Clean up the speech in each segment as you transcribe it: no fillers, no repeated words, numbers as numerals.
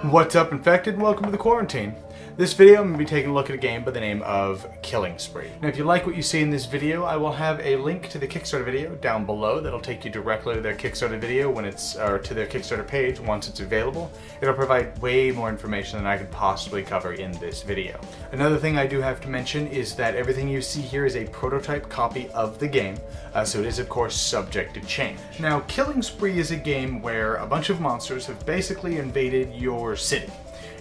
What's up, Infected, and welcome to the Quarantine. This video, I'm going to be taking a look at a game by the name of Killing Spree. Now, if you like what you see in this video, I will have a link to the Kickstarter video down below that'll take you directly to their Kickstarter video or to their Kickstarter page once it's available. It'll provide way more information than I could possibly cover in this video. Another thing I do have to mention is that everything you see here is a prototype copy of the game, so it is of course subject to change. Now, Killing Spree is a game where a bunch of monsters have basically invaded your city.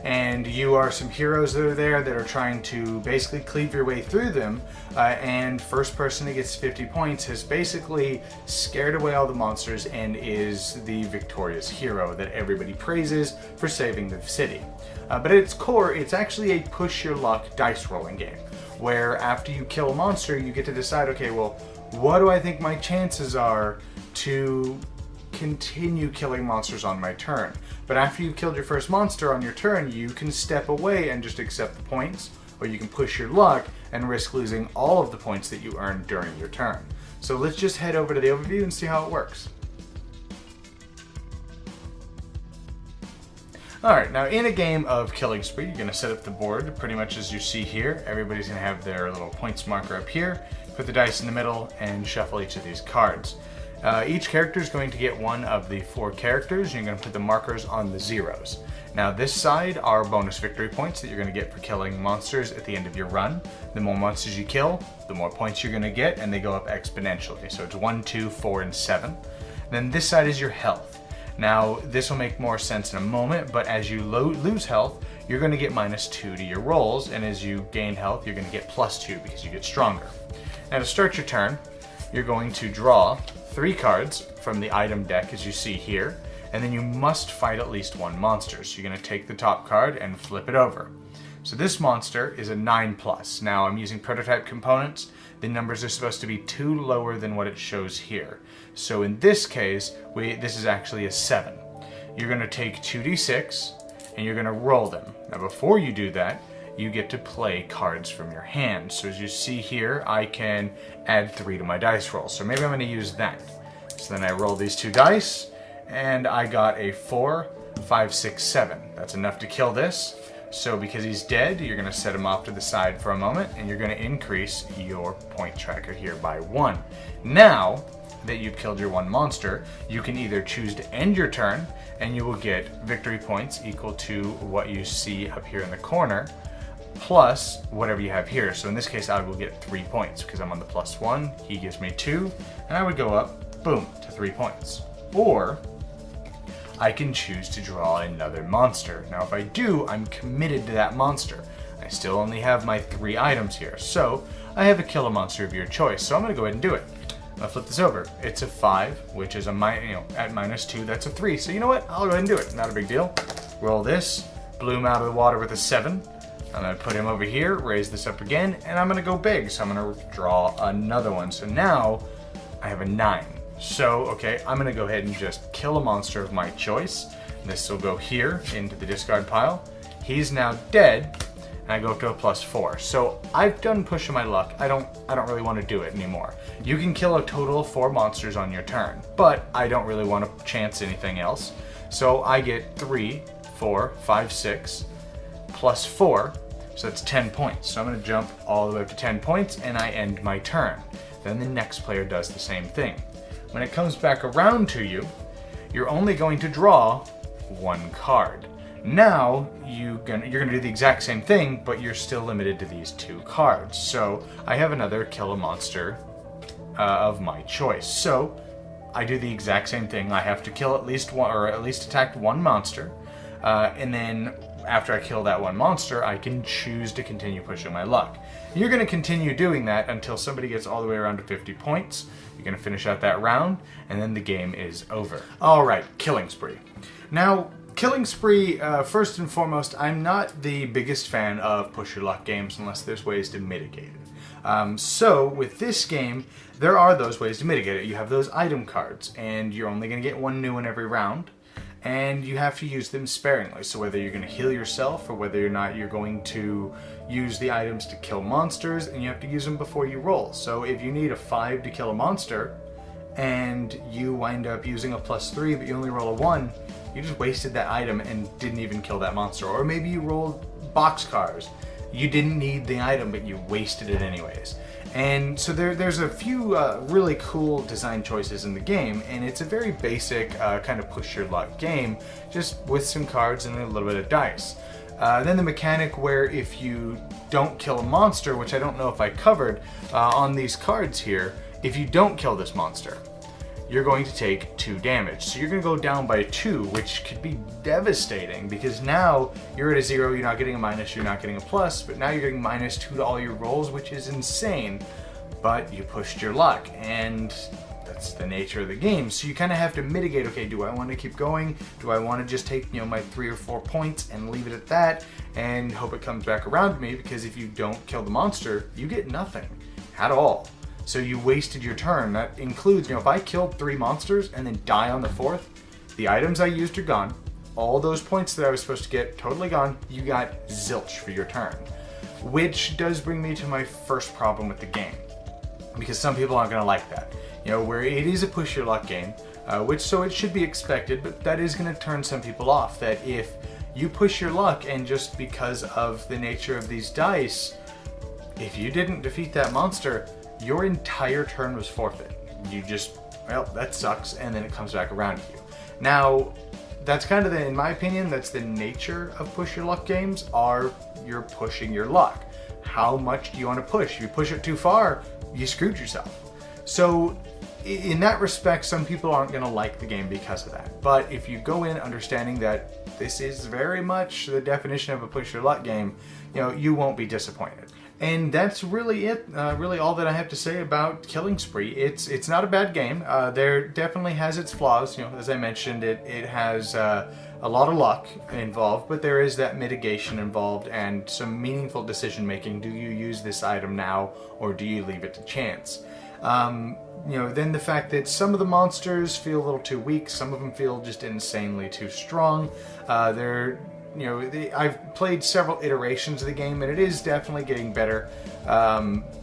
And you are some heroes that are there that are trying to basically cleave your way through them, and first person that gets 50 points has basically scared away all the monsters and is the victorious hero that everybody praises for saving the city. But at its core, it's actually a push your luck dice rolling game, where after you kill a monster, you get to decide, okay, well, what do I think my chances are to continue killing monsters on my turn? But after you've killed your first monster on your turn, you can step away and just accept the points, or you can push your luck and risk losing all of the points that you earned during your turn. So let's just head over to the overview and see how it works. Alright, now in a game of Killing Spree, you're going to set up the board pretty much as you see here. Everybody's going to have their little points marker up here, put the dice in the middle, and shuffle each of these cards. Each character is going to get one of the 4 characters. You're going to put the markers on the zeros. Now this side are bonus victory points that you're going to get for killing monsters at the end of your run. The more monsters you kill, the more points you're going to get, and they go up exponentially. So it's 1, 2, 4, and 7. Then this side is your health. Now this will make more sense in a moment, but as you lose health, you're going to get -2 to your rolls, and as you gain health, you're going to get +2 because you get stronger. Now to start your turn, you're going to draw 3 cards from the item deck as you see here, and then you must fight at least one monster. So you're going to take the top card and flip it over. So this monster is a 9+. Now I'm using prototype components. The numbers are supposed to be 2 lower than what it shows here. So in this case, this is actually a 7. You're going to take 2d6 and you're going to roll them. Now before you do that, you get to play cards from your hand. So as you see here, I can add 3 to my dice roll. So maybe I'm going to use that. So then I roll these 2 dice, and I got a 4, 5, 6, 7. That's enough to kill this. So because he's dead, you're going to set him off to the side for a moment, and you're going to increase your point tracker here by 1. Now that you've killed your one monster, you can either choose to end your turn, and you will get victory points equal to what you see up here in the corner, plus whatever you have here. So in this case, I will get 3 points because I'm on the +1. He gives me 2, and I would go up, boom, to 3 points. Or I can choose to draw another monster. Now if I do, I'm committed to that monster. I still only have my 3 items here, so I have a kill a monster of your choice. So I'm going to go ahead and do it. I'll flip this over. It's a 5, which is at -2, that's a 3. So you know what? I'll go ahead and do it. Not a big deal. Roll this, blew him out of the water with a 7. I'm going to put him over here, raise this up again, and I'm going to go big. So I'm going to draw another one. So now I have a 9. So, okay, I'm going to go ahead and just kill a monster of my choice. This will go here into the discard pile. He's now dead, and I go up to a +4. So I've done pushing my luck. I don't really want to do it anymore. You can kill a total of 4 monsters on your turn, but I don't really want to chance anything else. So I get 3, 4, 5, 6, +4, so that's 10 points. So I'm going to jump all the way up to 10 points, and I end my turn. Then the next player does the same thing. When it comes back around to you, you're only going to draw 1 card. Now you're going to do the exact same thing, but you're still limited to these 2 cards. So I have another kill a monster of my choice. So I do the exact same thing. I have to kill at least one, or at least attack 1 monster, and then after I kill that 1 monster, I can choose to continue pushing my luck. You're going to continue doing that until somebody gets all the way around to 50 points. You're going to finish out that round, and then the game is over. Alright, Killing Spree. Now, Killing Spree, first and foremost, I'm not the biggest fan of push your luck games unless there's ways to mitigate it. So, with this game, there are those ways to mitigate it. You have those item cards, and you're only going to get 1 new one every round. And you have to use them sparingly. So whether you're going to heal yourself or whether or not you're going to use the items to kill monsters, and you have to use them before you roll. So if you need a 5 to kill a monster and you wind up using a +3 but you only roll a 1, you just wasted that item and didn't even kill that monster. Or maybe you rolled boxcars. You didn't need the item, but you wasted it anyways. And so there's a few really cool design choices in the game, and it's a very basic kind of push your luck game, just with some cards and a little bit of dice. Then the mechanic where if you don't kill a monster, which I don't know if I covered on these cards here, if you don't kill this monster, you're going to take 2 damage. So you're going to go down by 2, which could be devastating because now you're at a 0, you're not getting a minus, you're not getting a plus, but now you're getting -2 to all your rolls, which is insane. But you pushed your luck, and that's the nature of the game. So you kind of have to mitigate, okay, do I want to keep going? Do I want to just take, my 3 or 4 points and leave it at that and hope it comes back around to me? Because if you don't kill the monster, you get nothing at all. So you wasted your turn. That includes, if I killed 3 monsters and then die on the 4th, the items I used are gone. All those points that I was supposed to get, totally gone. You got zilch for your turn. Which does bring me to my first problem with the game. Because some people aren't going to like that. Where it is a push your luck game, so it should be expected, but that is going to turn some people off. That if you push your luck and just because of the nature of these dice, if you didn't defeat that monster, your entire turn was forfeit. You just, that sucks, and then it comes back around to you. Now, that's kind of in my opinion, that's the nature of push your luck games, you're pushing your luck. How much do you want to push? If you push it too far, you screwed yourself. So, in that respect, some people aren't going to like the game because of that. But if you go in understanding that this is very much the definition of a push your luck game, you won't be disappointed. And that's really it, really all that I have to say about Killing Spree. It's not a bad game. There definitely has its flaws. As I mentioned, it has a lot of luck involved, but there is that mitigation involved and some meaningful decision making. Do you use this item now, or do you leave it to chance? Then the fact that some of the monsters feel a little too weak, some of them feel just insanely too strong. I've played several iterations of the game, and it is definitely getting better.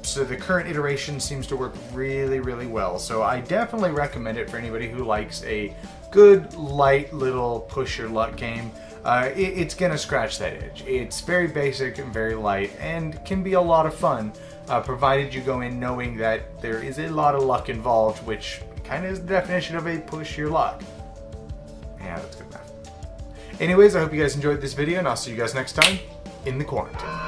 So the current iteration seems to work really, really well. So I definitely recommend it for anybody who likes a good, light little push your luck game. It's gonna scratch that itch. It's very basic and very light, and can be a lot of fun, provided you go in knowing that there is a lot of luck involved, which kind of is the definition of a push your luck. Yeah, that's good math. Anyways, I hope you guys enjoyed this video, and I'll see you guys next time in the quarantine.